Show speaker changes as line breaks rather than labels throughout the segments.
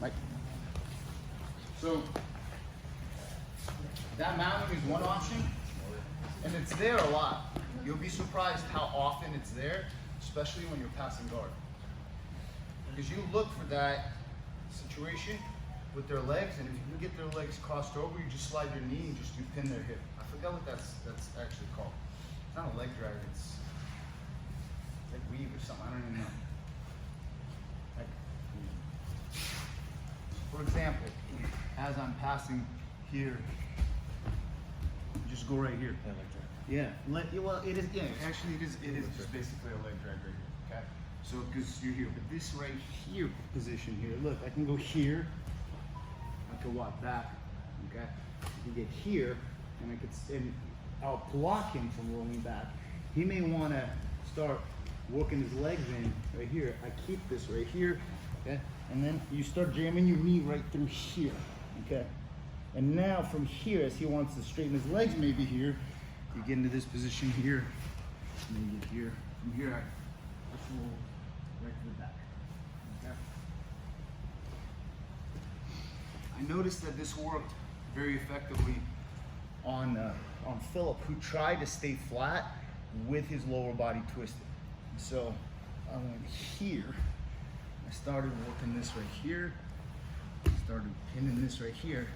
Right. So that mounting is one option, and it's there a lot. You'll be surprised how often it's there, especially when you're passing guard. Because you look for that situation with their legs, and if you can get their legs crossed over, you just slide your knee and just you pin their hip. I forgot what that's actually called. It's not a leg drag, it's like weave or something, I don't even know. For example, as I'm passing here, just go right here. Yeah, well, it is. Yeah, actually, it is just basically a leg drag right here. Okay, so because you're here, but this right here position here. Look, I can go here. I can walk back. Okay, I can get here, and I'll block him from rolling back. He may want to start working his legs in right here. I keep this right here. Okay, and then you start jamming your knee right through here. Okay, and now from here, as he wants to straighten his legs, maybe here. You get into this position here, and then you get here. From here, I just roll right to the back. Okay. I noticed that this worked very effectively on Philip, who tried to stay flat with his lower body twisted. So I went here. I started working this right here. Started pinning this right here,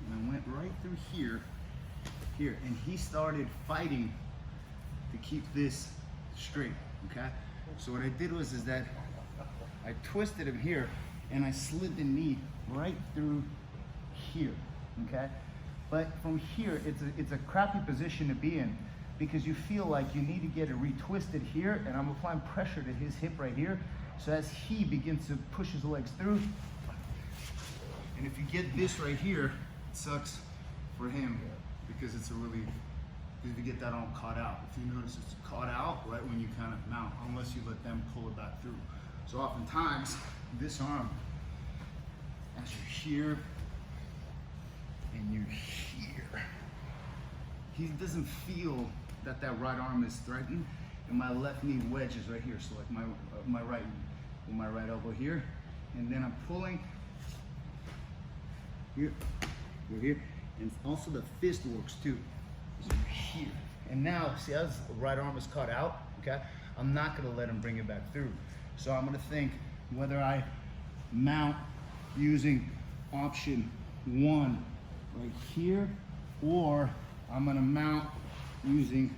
and I went right through here. And he started fighting to keep this straight. Okay, so what I did was that I twisted him here and I slid the knee right through here. Okay, but from here it's a crappy position to be in, because you feel like you need to get it retwisted here, and I'm applying pressure to his hip right here, so as he begins to push his legs through. And if you get this right here, it sucks for him, because it's if you get that arm caught out. If you notice, it's caught out right when you kind of mount, unless you let them pull it back through. So oftentimes, this arm, as you're here and you're here, he doesn't feel that right arm is threatened, and my left knee wedges right here. So like my right knee with my right elbow here, and then I'm pulling here, you're here. And also the fist works too. So you're here. And now, see, as the right arm is caught out, okay, I'm not gonna let him bring it back through. So I'm gonna think whether I mount using option 1 right here, or I'm gonna mount using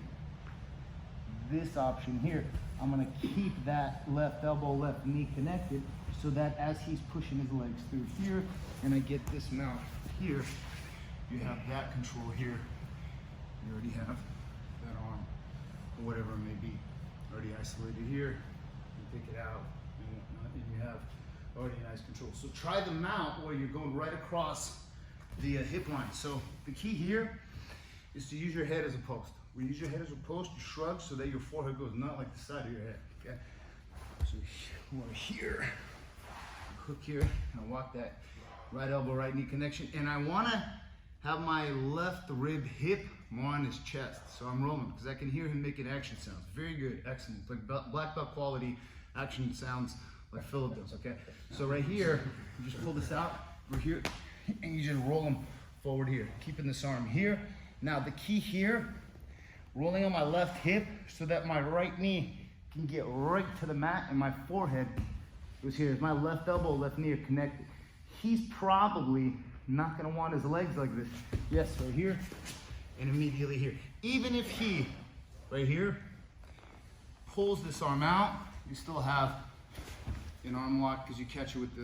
this option here. I'm gonna keep that left elbow, left knee connected, so that as he's pushing his legs through here, and I get this mount here, you have that control here. You already have that arm, or whatever it may be, already isolated here. You take it out and whatnot, and you have already nice control. So try the mount where you're going right across the hip line. So the key here is to use your head as a post. When you use your head as a post, you shrug so that your forehead goes not like the side of your head. Okay. So we're here, hook here, and I walk that right elbow, right knee connection, and I want to have my left rib hip more on his chest. So I'm rolling because I can hear him making action sounds. Very good, excellent. Like black belt quality action sounds like Philip does, okay? So right here, you just pull this out, we're here, and you just roll him forward here, keeping this arm here. Now the key here, rolling on my left hip so that my right knee can get right to the mat and my forehead goes here. My left elbow, left knee are connected. He's probably not gonna want his legs like this. Yes, right here, and immediately here. Even if he, right here, pulls this arm out, you still have an arm lock because you catch it with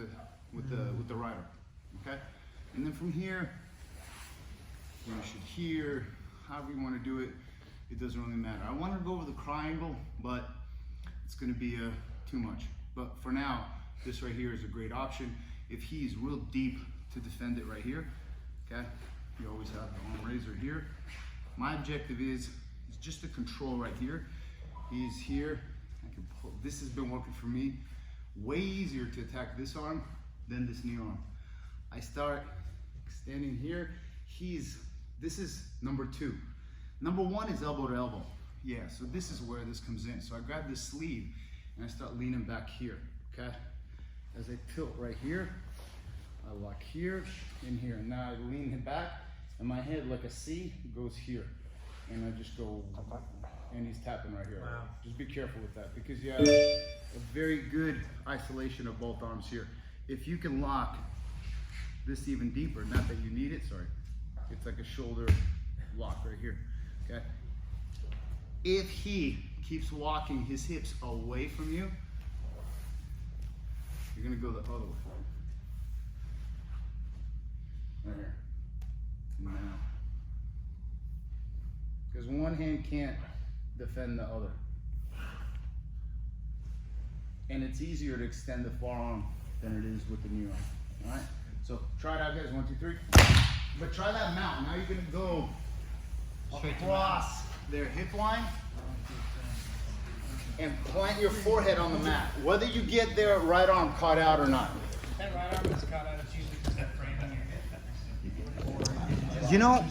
the right arm, okay? And then from here, you should hear, however you wanna do it, it doesn't really matter. I wanna go over the triangle, but it's gonna be too much. But for now, this right here is a great option. If he's real deep to defend it right here, okay? You always have the arm raiser here. My objective is just to control right here. He's here, I can pull. This has been working for me. Way easier to attack this arm than this knee arm. I start standing here. This is number 2. Number 1 is elbow to elbow. Yeah, so this is where this comes in. So I grab this sleeve and I start leaning back here, okay? As I tilt right here, I lock here and here. And now I lean it back, and my head, like a C, goes here. And I just go, and he's tapping right here.
Wow.
Just be careful with that, because you have a very good isolation of both arms here. If you can lock this even deeper, not that you need it, sorry. It's like a shoulder lock right here, okay? If he keeps walking his hips away from you, you're gonna go the other way. Right here. Now. Because one hand can't defend the other. And it's easier to extend the forearm than it is with the knee arm. All right? So try it out, guys. 1, 2, 3. But try that mount. Now you're gonna go across their hip line and plant your forehead on the mat. Whether you get their right arm caught out or not.
That right arm is caught out. It's usually because that frame on your hip.
You know,